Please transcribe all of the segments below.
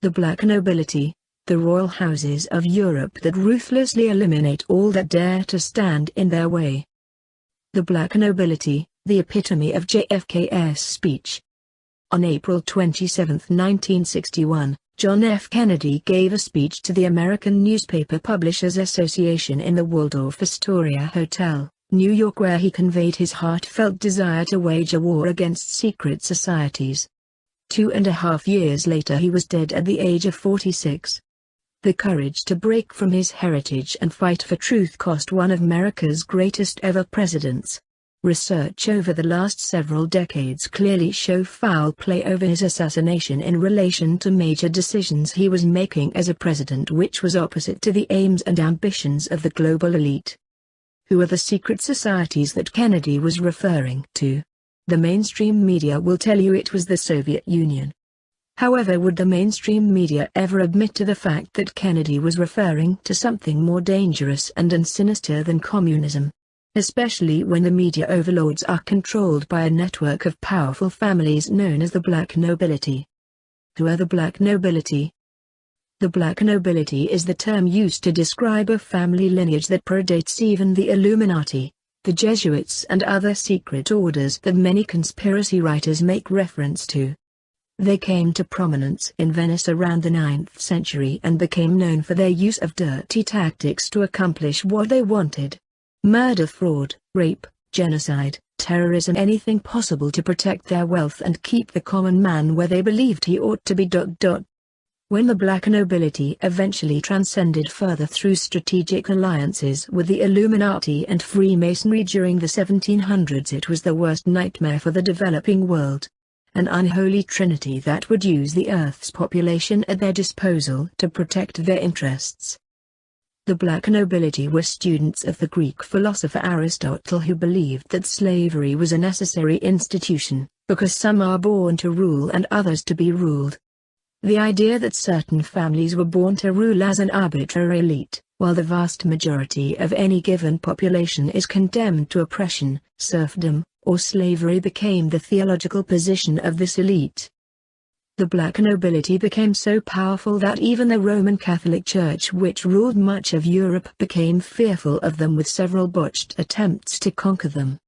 The black nobility, the royal houses of Europe that ruthlessly eliminate all that dare to stand in their way. The black nobility, the epitome of JFK's speech. On April 27, 1961, John F. Kennedy gave a speech to the American Newspaper Publishers Association in the Waldorf Astoria Hotel, New York, where he conveyed his heartfelt desire to wage a war against secret societies. 2.5 years later he was dead at the age of 46. The courage to break from his heritage and fight for truth cost one of America's greatest ever presidents. Research over the last several decades clearly show foul play over his assassination in relation to major decisions he was making as a president, which was opposite to the aims and ambitions of the global elite. Who are the secret societies that Kennedy was referring to? The mainstream media will tell you it was the Soviet Union. However, would the mainstream media ever admit to the fact that Kennedy was referring to something more dangerous and sinister than communism? Especially when the media overlords are controlled by a network of powerful families known as the black nobility. Who are the black nobility? The black nobility is the term used to describe a family lineage that predates even the Illuminati, the Jesuits and other secret orders that many conspiracy writers make reference to. They came to prominence in Venice around the 9th century and became known for their use of dirty tactics to accomplish what they wanted. Murder, fraud, rape, genocide, terrorism, anything possible to protect their wealth and keep the common man where they believed he ought to be. When the black nobility eventually transcended further through strategic alliances with the Illuminati and Freemasonry during the 1700s, it was the worst nightmare for the developing world. An unholy trinity that would use the Earth's population at their disposal to protect their interests. The black nobility were students of the Greek philosopher Aristotle, who believed that slavery was a necessary institution, because some are born to rule and others to be ruled. The idea that certain families were born to rule as an arbitrary elite, while the vast majority of any given population is condemned to oppression, serfdom, or slavery became the theological position of this elite. The black nobility became so powerful that even the Roman Catholic Church, which ruled much of Europe, became fearful of them, with several botched attempts to conquer them.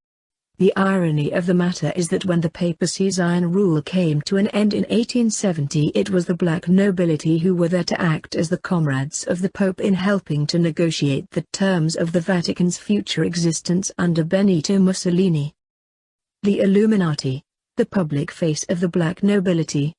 The irony of the matter is that when the papacy's iron rule came to an end in 1870, it was the black nobility who were there to act as the comrades of the Pope in helping to negotiate the terms of the Vatican's future existence under Benito Mussolini. The Illuminati, the public face of the black nobility.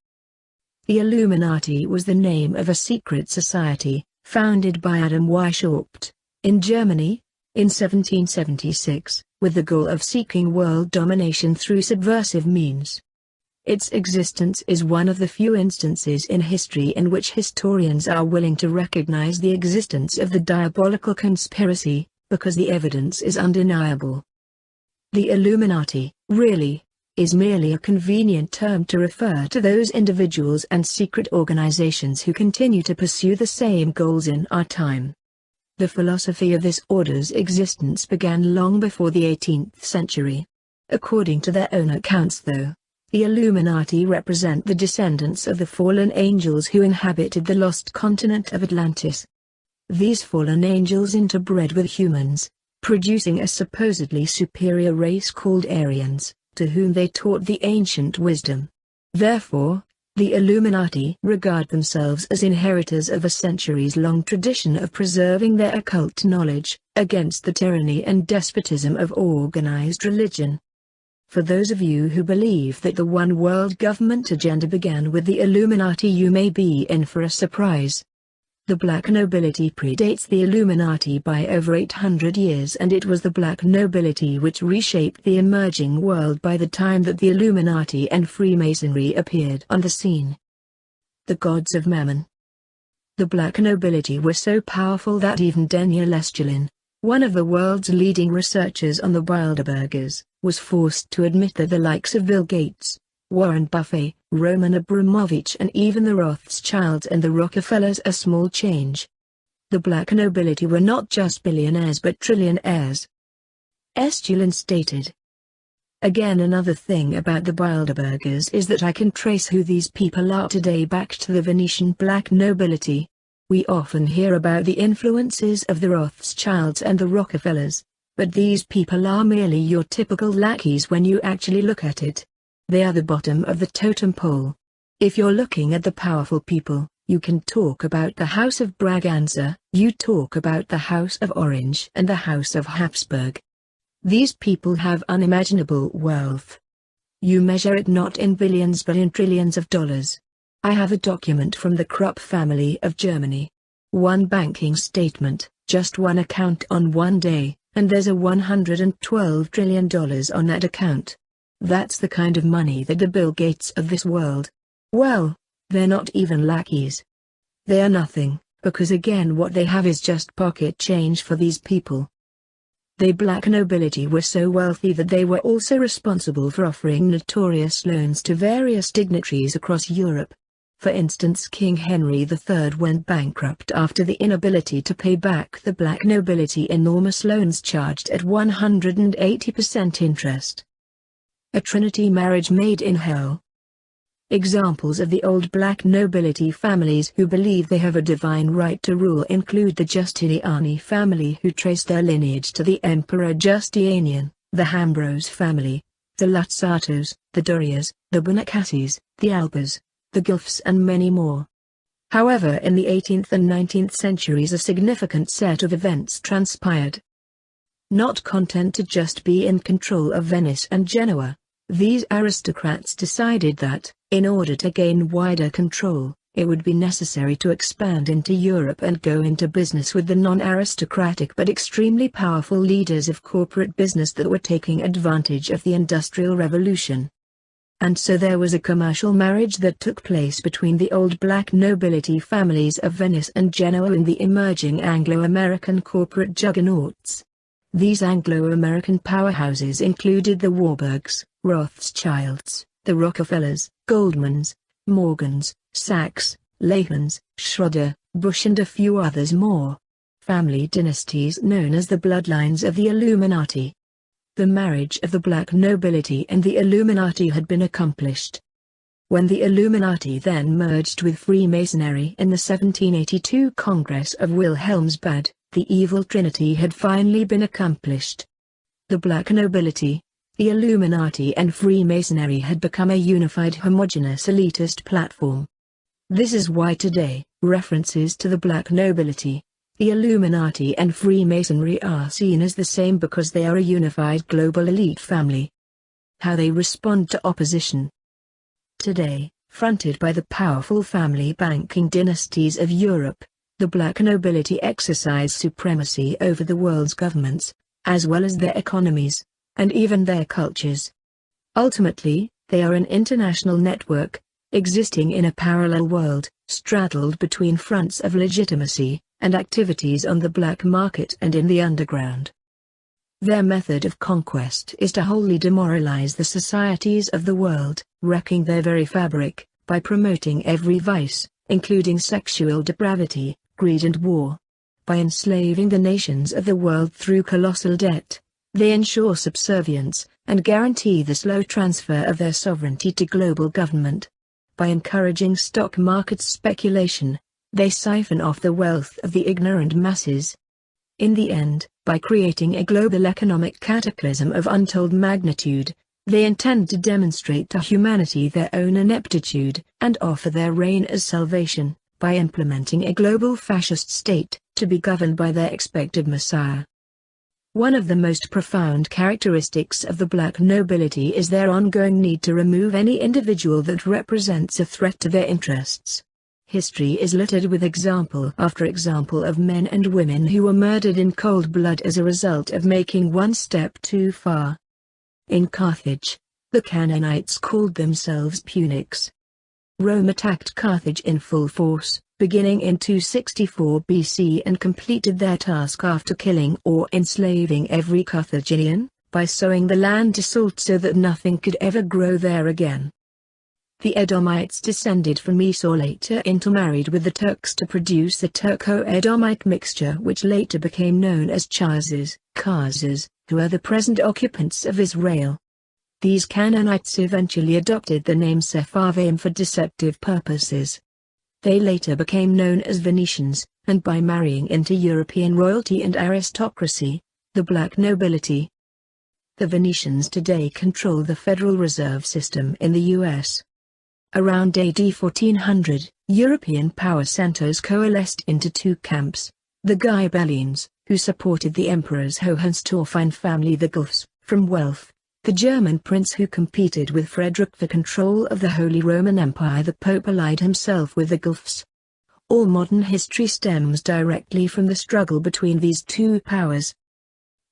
The Illuminati was the name of a secret society, founded by Adam Weishaupt, in Germany, in 1776, with the goal of seeking world domination through subversive means. Its existence is one of the few instances in history in which historians are willing to recognize the existence of the diabolical conspiracy, because the evidence is undeniable. The Illuminati, really, is merely a convenient term to refer to those individuals and secret organizations who continue to pursue the same goals in our time. The philosophy of this order's existence began long before the 18th century. According to their own accounts, though, the Illuminati represent the descendants of the fallen angels who inhabited the lost continent of Atlantis. These fallen angels interbred with humans, producing a supposedly superior race called Aryans, to whom they taught the ancient wisdom. Therefore, the Illuminati regard themselves as inheritors of a centuries-long tradition of preserving their occult knowledge, against the tyranny and despotism of organized religion. For those of you who believe that the one world government agenda began with the Illuminati, you may be in for a surprise. The black nobility predates the Illuminati by over 800 years, and it was the black nobility which reshaped the emerging world by the time that the Illuminati and Freemasonry appeared on the scene. The gods of Mammon. The black nobility were so powerful that even Daniel Estulin, one of the world's leading researchers on the Bilderbergers, was forced to admit that the likes of Bill Gates, Warren Buffett, Roman Abramovich and even the Rothschilds and the Rockefellers are small change. The black nobility were not just billionaires but trillionaires. Estulin stated, Again, another thing about the Bilderbergers is that I can trace who these people are today back to the Venetian black nobility. We often hear about the influences of the Rothschilds and the Rockefellers, but these people are merely your typical lackeys when you actually look at it. They are the bottom of the totem pole. If you're looking at the powerful people, you can talk about the House of Braganza, you talk about the House of Orange and the House of Habsburg. These people have unimaginable wealth. You measure it not in billions but in trillions of dollars. I have a document from the Krupp family of Germany. One banking statement, just one account on one day, and there's a $112 trillion on that account. That's the kind of money that the Bill Gates of this world. Well, they're not even lackeys. They are nothing, because again what they have is just pocket change for these people. The black nobility were so wealthy that they were also responsible for offering notorious loans to various dignitaries across Europe. For instance, King Henry III went bankrupt after the inability to pay back the black nobility enormous loans charged at 180% interest. A Trinity marriage made in hell. Examples of the old black nobility families who believe they have a divine right to rule include the Giustiniani family, who trace their lineage to the Emperor Justinian, the Hambros family, the Luzzatos, the Dorias, the Bonacassis, the Albas, the Guelphs and many more. However, in the 18th and 19th centuries a significant set of events transpired. Not content to just be in control of Venice and Genoa, these aristocrats decided that, in order to gain wider control, it would be necessary to expand into Europe and go into business with the non-aristocratic but extremely powerful leaders of corporate business that were taking advantage of the Industrial Revolution. And so there was a commercial marriage that took place between the old black nobility families of Venice and Genoa and the emerging Anglo-American corporate juggernauts. These Anglo-American powerhouses included the Warburgs, Rothschilds, the Rockefellers, Goldmans, Morgans, Sachs, Lehmans, Schroeder, Bush and a few others more. Family dynasties known as the bloodlines of the Illuminati. The marriage of the black nobility and the Illuminati had been accomplished. When the Illuminati then merged with Freemasonry in the 1782 Congress of Wilhelmsbad, the evil trinity had finally been accomplished. The black nobility, the Illuminati and Freemasonry had become a unified homogeneous elitist platform. This is why today, references to the black nobility, the Illuminati and Freemasonry are seen as the same because they are a unified global elite family. How they respond to opposition. Today, fronted by the powerful family banking dynasties of Europe, the black nobility exercise supremacy over the world's governments, as well as their economies, and even their cultures. Ultimately, they are an international network, existing in a parallel world, straddled between fronts of legitimacy, and activities on the black market and in the underground. Their method of conquest is to wholly demoralize the societies of the world, wrecking their very fabric, by promoting every vice, including sexual depravity, greed and war. By enslaving the nations of the world through colossal debt, they ensure subservience, and guarantee the slow transfer of their sovereignty to global government. By encouraging stock market speculation, they siphon off the wealth of the ignorant masses. In the end, by creating a global economic cataclysm of untold magnitude, they intend to demonstrate to humanity their own ineptitude, and offer their reign as salvation, by implementing a global fascist state, to be governed by their expected messiah. One of the most profound characteristics of the black nobility is their ongoing need to remove any individual that represents a threat to their interests. History is littered with example after example of men and women who were murdered in cold blood as a result of making one step too far. In Carthage, the Canaanites called themselves Punics. Rome attacked Carthage in full force, beginning in 264 BC and completed their task after killing or enslaving every Carthaginian, by sowing the land to salt so that nothing could ever grow there again. The Edomites descended from Esau, later intermarried with the Turks to produce a Turco-Edomite mixture which later became known as Chazes, Khazars, who are the present occupants of Israel. These Canaanites eventually adopted the name Sepharvaim for deceptive purposes. They later became known as Venetians, and by marrying into European royalty and aristocracy, the black nobility. The Venetians today control the Federal Reserve System in the U.S. Around AD 1400, European power centers coalesced into two camps: the Ghibellines, who supported the emperor's Hohenstaufen family; the Guelphs, from wealth, the German prince who competed with Frederick for control of the Holy Roman Empire. The Pope allied himself with the Guelphs. All modern history stems directly from the struggle between these two powers.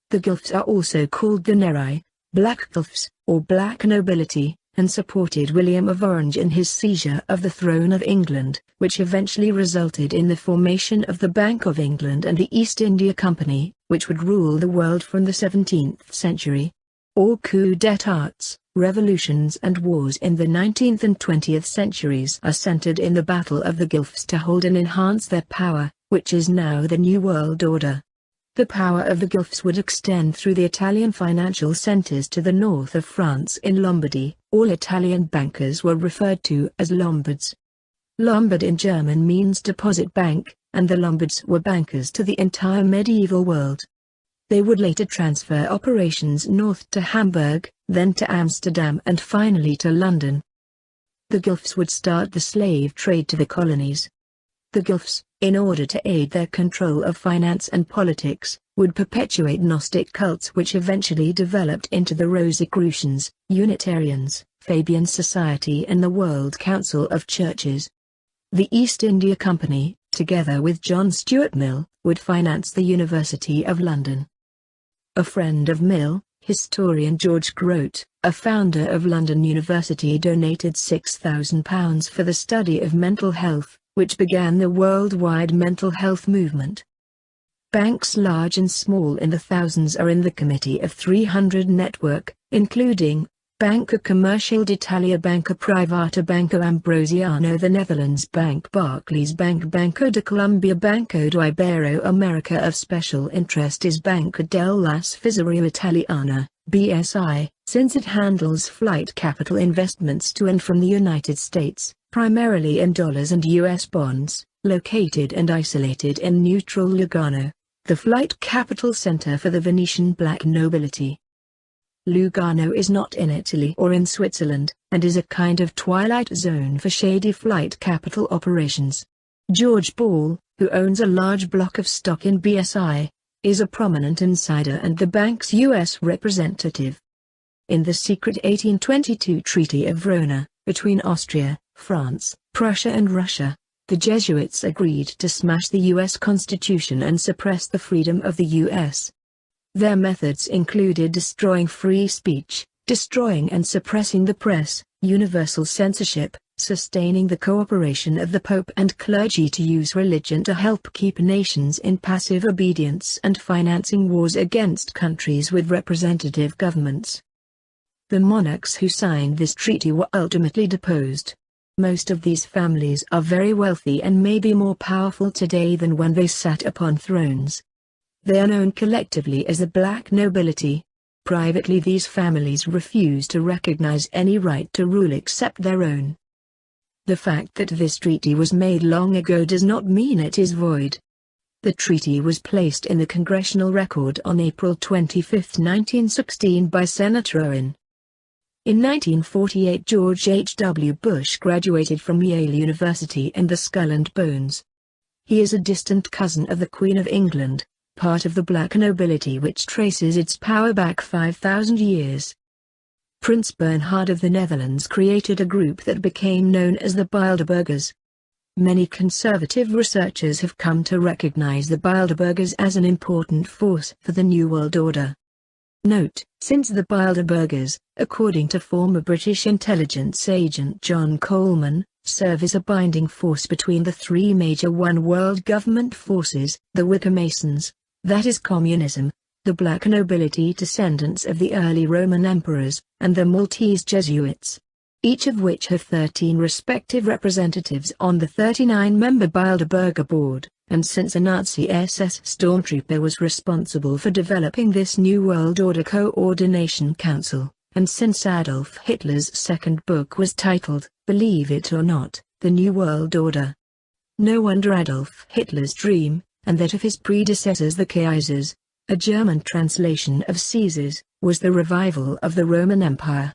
The Guelphs are also called the Neri, Black Guelphs, or Black Nobility, and supported William of Orange in his seizure of the throne of England, which eventually resulted in the formation of the Bank of England and the East India Company, which would rule the world from the 17th century. All coups d'états, revolutions and wars in the 19th and 20th centuries are centered in the battle of the Guelphs to hold and enhance their power, which is now the New World Order. The power of the Guelphs would extend through the Italian financial centers to the north of France in Lombardy. All Italian bankers were referred to as Lombards. Lombard in German means deposit bank, and the Lombards were bankers to the entire medieval world. They would later transfer operations north to Hamburg, then to Amsterdam and finally to London. The Guelphs would start the slave trade to the colonies. The Guelphs, in order to aid their control of finance and politics, would perpetuate Gnostic cults which eventually developed into the Rosicrucians, Unitarians, Fabian Society and the World Council of Churches. The East India Company, together with John Stuart Mill, would finance the University of London. A friend of Mill, historian George Grote, a founder of London University, donated £6,000 for the study of mental health, which began the worldwide mental health movement. Banks large and small in the thousands are in the Committee of 300 network, including Banca Commercial d'Italia, Banca Privata, Banco Ambrosiano, the Netherlands Bank, Barclays Bank, Banco de Colombia, Banco de Ibero-America. Of special interest is Banca della Svizzera Italiana, BSI, since it handles flight capital investments to and from the United States, primarily in dollars and U.S. bonds, located and isolated in neutral Lugano, the flight capital center for the Venetian black nobility. Lugano is not in Italy or in Switzerland, and is a kind of twilight zone for shady flight capital operations. George Ball, who owns a large block of stock in BSI, is a prominent insider and the bank's U.S. representative. In the secret 1822 Treaty of Verona, between Austria, France, Prussia and Russia, the Jesuits agreed to smash the U.S. Constitution and suppress the freedom of the U.S. Their methods included destroying free speech, destroying and suppressing the press, universal censorship, sustaining the cooperation of the Pope and clergy to use religion to help keep nations in passive obedience, and financing wars against countries with representative governments. The monarchs who signed this treaty were ultimately deposed. Most of these families are very wealthy and may be more powerful today than when they sat upon thrones. They are known collectively as the black nobility. Privately, these families refuse to recognize any right to rule except their own. The fact that this treaty was made long ago does not mean it is void. The treaty was placed in the Congressional Record on April 25, 1916 by Senator Owen. In 1948, George H. W. Bush graduated from Yale University and the Skull and Bones. He is a distant cousin of the Queen of England, part of the black nobility which traces its power back 5,000 years. Prince Bernhard of the Netherlands created a group that became known as the Bilderbergers. Many conservative researchers have come to recognize the Bilderbergers as an important force for the New World Order. Note, since the Bilderbergers, according to former British intelligence agent John Coleman, serve as a binding force between the three major one world government forces, the Wicker Masons, that is communism, the black nobility descendants of the early Roman emperors, and the Maltese Jesuits, each of which have 13 respective representatives on the 39-member Bilderberger board, and since a Nazi SS stormtrooper was responsible for developing this New World Order Coordination Council, and since Adolf Hitler's second book was titled, Believe It or Not, The New World Order. No wonder Adolf Hitler's dream, and that of his predecessors the Kaisers, a German translation of Caesars, was the revival of the Roman Empire.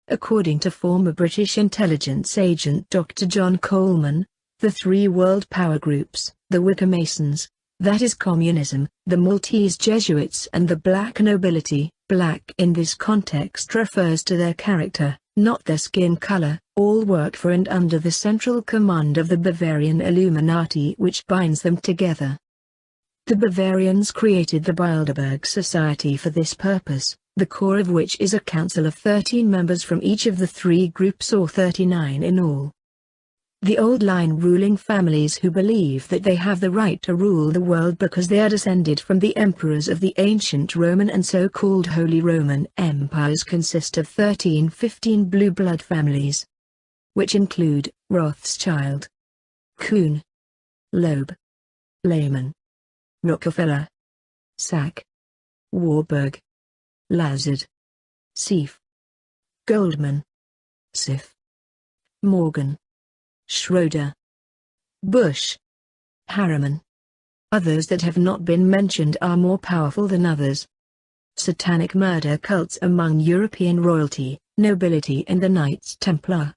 According to former British intelligence agent Dr. John Coleman, the three world power groups, the Wicker Masons, that is communism, the Maltese Jesuits and the black nobility, black in this context refers to their character, not their skin color, all work for and under the central command of the Bavarian Illuminati which binds them together. The Bavarians created the Bilderberg Society for this purpose, the core of which is a council of 13 members from each of the three groups or 39 in all. The old-line ruling families who believe that they have the right to rule the world because they are descended from the emperors of the ancient Roman and so-called Holy Roman Empires consist of 13-15 blue blood families, which include Rothschild, Kuhn, Loeb, Lehman, Rockefeller, Sack, Warburg, Lazard, Seif, Goldman, Schiff, Morgan, Schroeder, Bush, Harriman. Others that have not been mentioned are more powerful than others. Satanic murder cults among European royalty, nobility and the Knights Templar.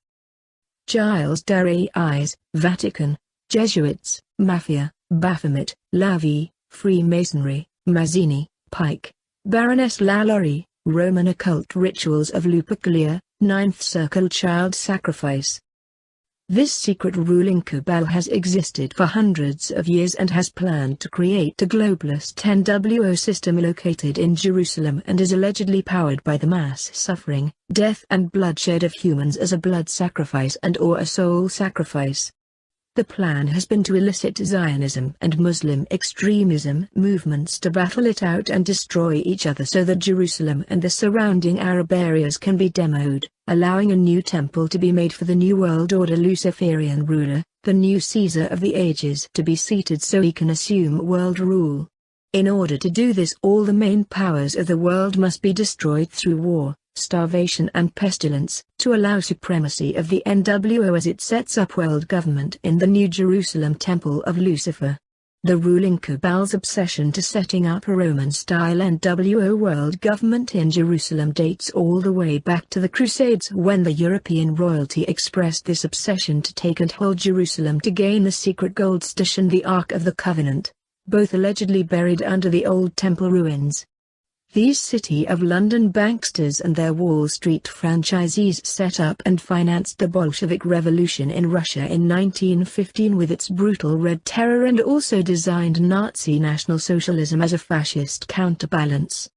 Giles Darreis, Vatican, Jesuits, Mafia, Baphomet, Lavi, Freemasonry, Mazzini, Pike, Baroness Lalaurie, Roman occult rituals of Lupercalia, Ninth Circle child sacrifice. This secret ruling cabal has existed for hundreds of years and has planned to create a globalist NWO system located in Jerusalem and is allegedly powered by the mass suffering, death and bloodshed of humans as a blood sacrifice and/or a soul sacrifice. The plan has been to elicit Zionism and Muslim extremism movements to battle it out and destroy each other so that Jerusalem and the surrounding Arab areas can be demoed, allowing a new temple to be made for the New World Order Luciferian ruler, the new Caesar of the ages, to be seated so he can assume world rule. In order to do this, all the main powers of the world must be destroyed through war, starvation and pestilence, to allow supremacy of the NWO as it sets up world government in the New Jerusalem Temple of Lucifer. The ruling cabal's obsession to setting up a Roman-style NWO world government in Jerusalem dates all the way back to the Crusades, when the European royalty expressed this obsession to take and hold Jerusalem to gain the secret gold stash and the Ark of the Covenant, both allegedly buried under the old temple ruins. These City of London banksters and their Wall Street franchisees set up and financed the Bolshevik Revolution in Russia in 1915 with its brutal Red Terror, and also designed Nazi National Socialism as a fascist counterbalance.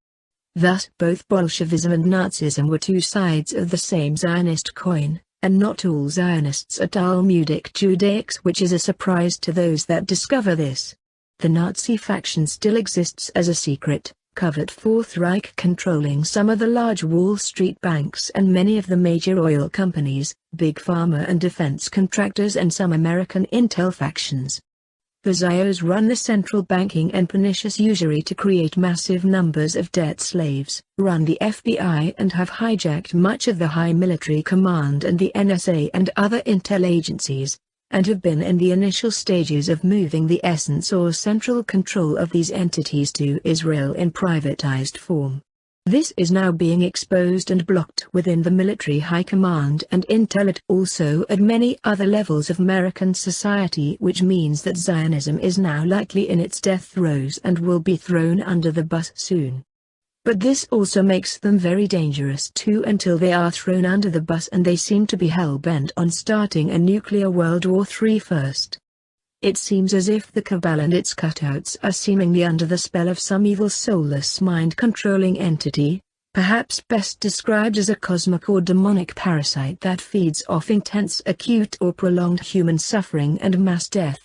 Thus both Bolshevism and Nazism were two sides of the same Zionist coin, and not all Zionists are Talmudic Judaics, which is a surprise to those that discover this. The Nazi faction still exists as a secret, covert Fourth Reich controlling some of the large Wall Street banks and many of the major oil companies, big pharma and defense contractors and some American intel factions. The Zios run the central banking and pernicious usury to create massive numbers of debt slaves, run the FBI and have hijacked much of the high military command and the NSA and other intel agencies, and have been in the initial stages of moving the essence or central control of these entities to Israel in privatized form. This is now being exposed and blocked within the military high command and intel, also at many other levels of American society, which means that Zionism is now likely in its death throes and will be thrown under the bus soon. But this also makes them very dangerous too until they are thrown under the bus, and they seem to be hell-bent on starting a nuclear World War III first. It seems as if the cabal and its cutouts are seemingly under the spell of some evil soulless mind-controlling entity, perhaps best described as a cosmic or demonic parasite that feeds off intense acute or prolonged human suffering and mass death.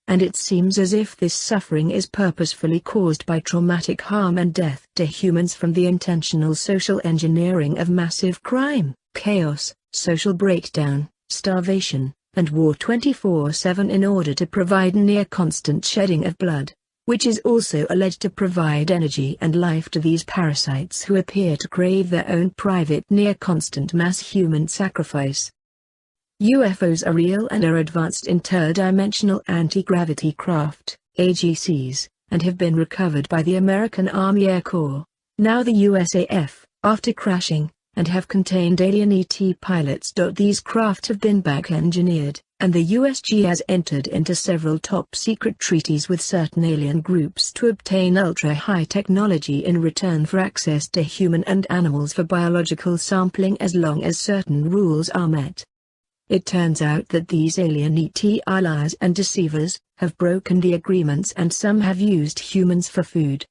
And it seems as if this suffering is purposefully caused by traumatic harm and death to humans from the intentional social engineering of massive crime, chaos, social breakdown, starvation, and war 24/7 in order to provide near constant shedding of blood, which is also alleged to provide energy and life to these parasites who appear to crave their own private near-constant mass human sacrifice. UFOs are real and are advanced interdimensional anti-gravity craft, AGCs, and have been recovered by the American Army Air Corps, now the USAF, after crashing, and have contained alien ET pilots. These craft have been back-engineered, and the USG has entered into several top-secret treaties with certain alien groups to obtain ultra-high technology in return for access to human and animals for biological sampling as long as certain rules are met. It turns out that these alien ET are liars and deceivers, have broken the agreements, and some have used humans for food.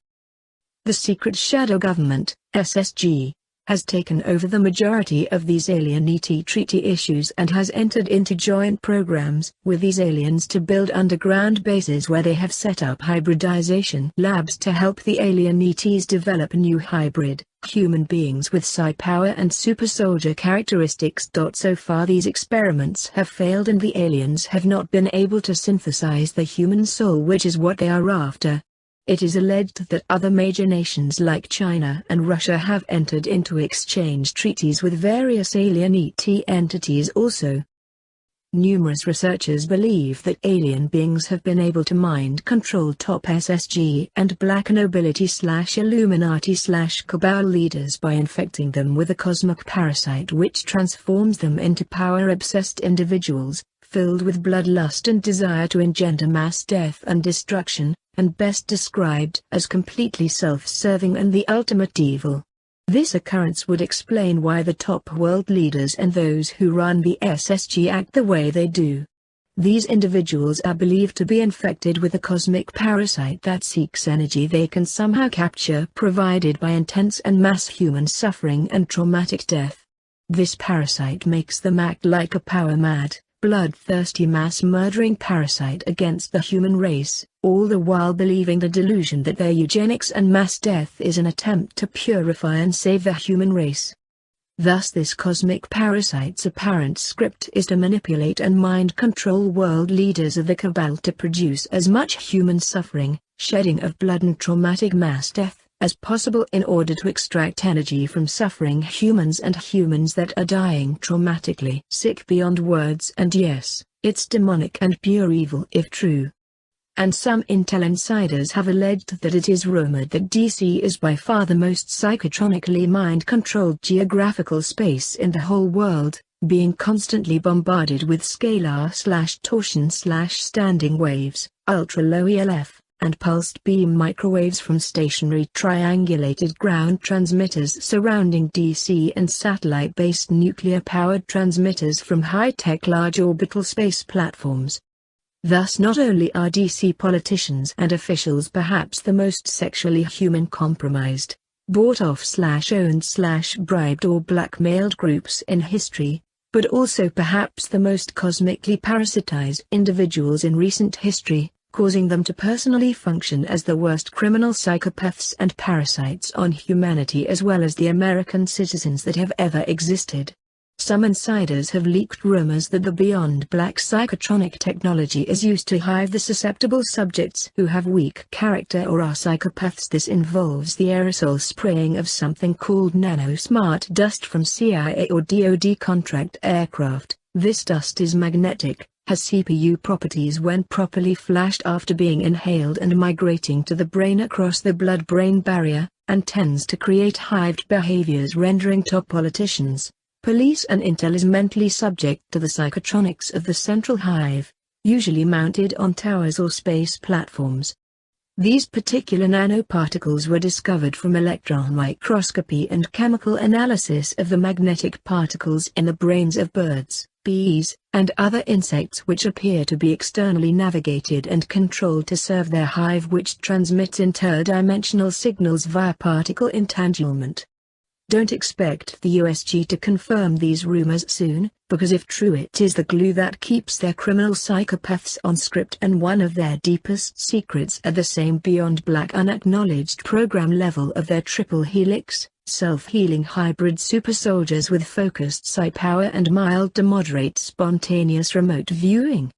The secret shadow government, SSG, has taken over the majority of these alien ET treaty issues and has entered into joint programs with these aliens to build underground bases where they have set up hybridization labs to help the alien ETs develop new hybrid human beings with psi power and super soldier characteristics. So far these experiments have failed and the aliens have not been able to synthesize the human soul, which is what they are after. It is alleged that other major nations like China and Russia have entered into exchange treaties with various alien ET entities also. Numerous researchers believe that alien beings have been able to mind-control top SSG and black nobility/Illuminati/Cabal leaders by infecting them with a cosmic parasite which transforms them into power-obsessed individuals, filled with bloodlust and desire to engender mass death and destruction, and best described as completely self-serving and the ultimate evil. This occurrence would explain why the top world leaders and those who run the SSG act the way they do. These individuals are believed to be infected with a cosmic parasite that seeks energy they can somehow capture, provided by intense and mass human suffering and traumatic death. This parasite makes them act like a power-mad, bloodthirsty mass-murdering parasite against the human race, all the while believing the delusion that their eugenics and mass death is an attempt to purify and save the human race. Thus this cosmic parasite's apparent script is to manipulate and mind-control world leaders of the Cabal to produce as much human suffering, shedding of blood and traumatic mass death as possible in order to extract energy from suffering humans and humans that are dying traumatically sick beyond words. And yes, it's demonic and pure evil if true. And some intel insiders have alleged that it is rumored that DC is by far the most psychotronically mind-controlled geographical space in the whole world, being constantly bombarded with scalar/torsion/standing waves, ultra-low ELF, and pulsed beam microwaves from stationary triangulated ground transmitters surrounding DC and satellite-based nuclear-powered transmitters from high-tech large orbital space platforms. Thus not only are DC politicians and officials perhaps the most sexually human compromised, bought off/owned/bribed or blackmailed groups in history, but also perhaps the most cosmically parasitized individuals in recent history, causing them to personally function as the worst criminal psychopaths and parasites on humanity as well as the American citizens that have ever existed. Some insiders have leaked rumors that the Beyond Black psychotronic technology is used to hive the susceptible subjects who have weak character or are psychopaths. This involves the aerosol spraying of something called nanosmart dust from CIA or DoD contract aircraft. This dust is magnetic, has CPU properties when properly flashed after being inhaled and migrating to the brain across the blood-brain barrier, and tends to create hived behaviors rendering top politicians, police and intel is mentally subject to the psychotronics of the central hive, usually mounted on towers or space platforms. These particular nanoparticles were discovered from electron microscopy and chemical analysis of the magnetic particles in the brains of birds, bees, and other insects which appear to be externally navigated and controlled to serve their hive, which transmits interdimensional signals via particle entanglement. Don't expect the USG to confirm these rumors soon, because if true it is the glue that keeps their criminal psychopaths on script and one of their deepest secrets at the same Beyond Black unacknowledged program level of their triple helix, self-healing hybrid super soldiers with focused psi power and mild to moderate spontaneous remote viewing.